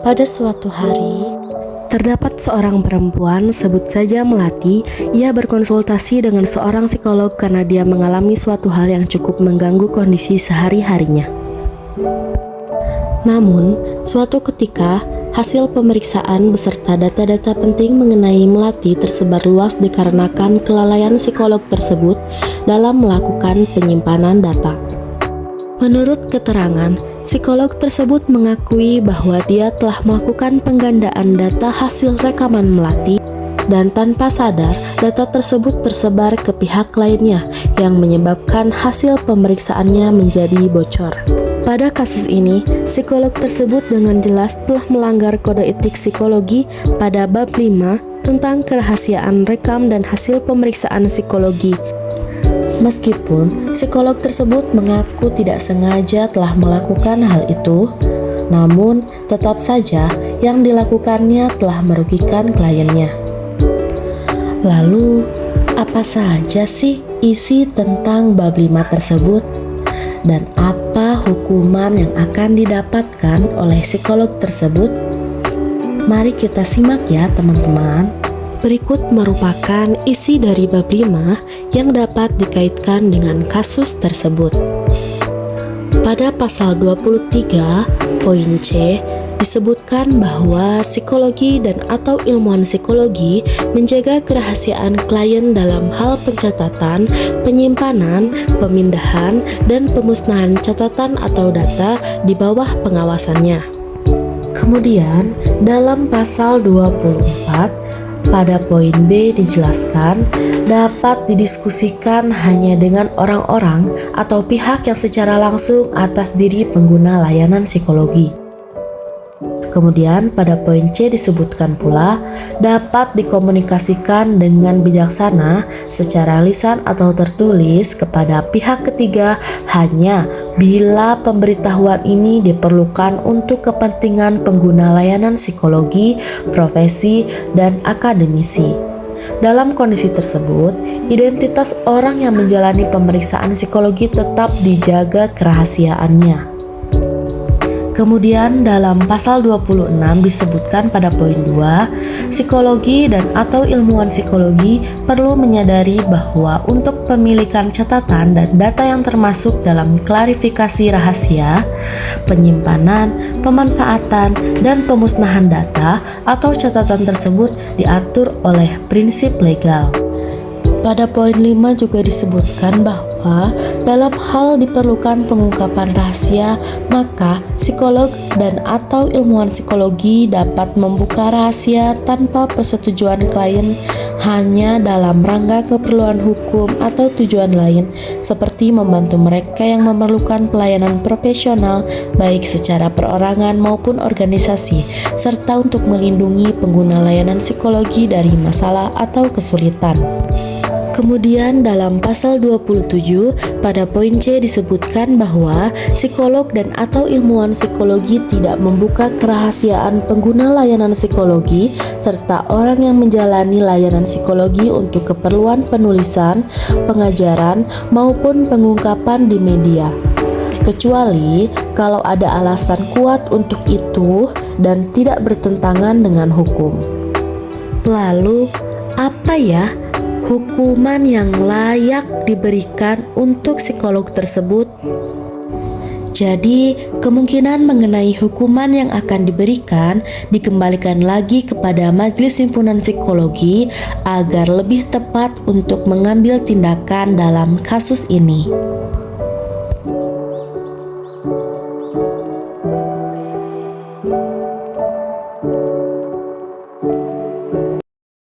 Pada suatu hari, terdapat seorang perempuan, sebut saja Melati. Ia berkonsultasi dengan seorang psikolog karena dia mengalami suatu hal yang cukup mengganggu kondisi sehari-harinya. Namun, suatu ketika, hasil pemeriksaan beserta data-data penting mengenai Melati tersebar luas dikarenakan kelalaian psikolog tersebut dalam melakukan penyimpanan data. Menurut keterangan, psikolog tersebut mengakui bahwa dia telah melakukan penggandaan data hasil rekaman Melati dan tanpa sadar data tersebut tersebar ke pihak lainnya yang menyebabkan hasil pemeriksaannya menjadi bocor. Pada kasus ini, psikolog tersebut dengan jelas telah melanggar kode etik psikologi pada bab 5 tentang kerahasiaan rekam dan hasil pemeriksaan psikologi. Meskipun psikolog tersebut mengaku tidak sengaja telah melakukan hal itu, namun tetap saja yang dilakukannya telah merugikan kliennya. Lalu, apa saja sih isi tentang bab 5 tersebut? Dan apa hukuman yang akan didapatkan oleh psikolog tersebut? Mari kita simak ya teman-teman. Berikut merupakan isi dari bab 5 yang dapat dikaitkan dengan kasus tersebut. Pada pasal 23 poin C disebutkan bahwa psikologi dan atau ilmuwan psikologi menjaga kerahasiaan klien dalam hal pencatatan, penyimpanan, pemindahan, dan pemusnahan catatan atau data di bawah pengawasannya. Kemudian, dalam pasal 24 pada poin B dijelaskan dapat didiskusikan hanya dengan orang-orang atau pihak yang secara langsung atas diri pengguna layanan psikologi. Kemudian pada poin C disebutkan pula dapat dikomunikasikan dengan bijaksana secara lisan atau tertulis kepada pihak ketiga hanya bila pemberitahuan ini diperlukan untuk kepentingan pengguna layanan psikologi, profesi, dan akademisi. Dalam kondisi tersebut, identitas orang yang menjalani pemeriksaan psikologi tetap dijaga kerahasiaannya. Kemudian dalam pasal 26 disebutkan pada poin 2, psikologi dan atau ilmuwan psikologi perlu menyadari bahwa untuk pemilikan catatan dan data yang termasuk dalam klarifikasi rahasia, penyimpanan, pemanfaatan, dan pemusnahan data atau catatan tersebut diatur oleh prinsip legal. Pada poin 5 juga disebutkan bahwa dalam hal diperlukan pengungkapan rahasia, maka psikolog dan atau ilmuwan psikologi dapat membuka rahasia tanpa persetujuan klien hanya dalam rangka keperluan hukum atau tujuan lain, seperti membantu mereka yang memerlukan pelayanan profesional baik secara perorangan maupun organisasi, serta untuk melindungi pengguna layanan psikologi dari masalah atau kesulitan. Kemudian dalam pasal 27 pada poin C disebutkan bahwa psikolog dan atau ilmuwan psikologi tidak membuka kerahasiaan pengguna layanan psikologi serta orang yang menjalani layanan psikologi untuk keperluan penulisan, pengajaran, maupun pengungkapan di media. Kecuali kalau ada alasan kuat untuk itu dan tidak bertentangan dengan hukum. Lalu, apa ya hukuman yang layak diberikan untuk psikolog tersebut? Jadi, kemungkinan mengenai hukuman yang akan diberikan dikembalikan lagi kepada Majelis Himpunan Psikologi agar lebih tepat untuk mengambil tindakan dalam kasus ini.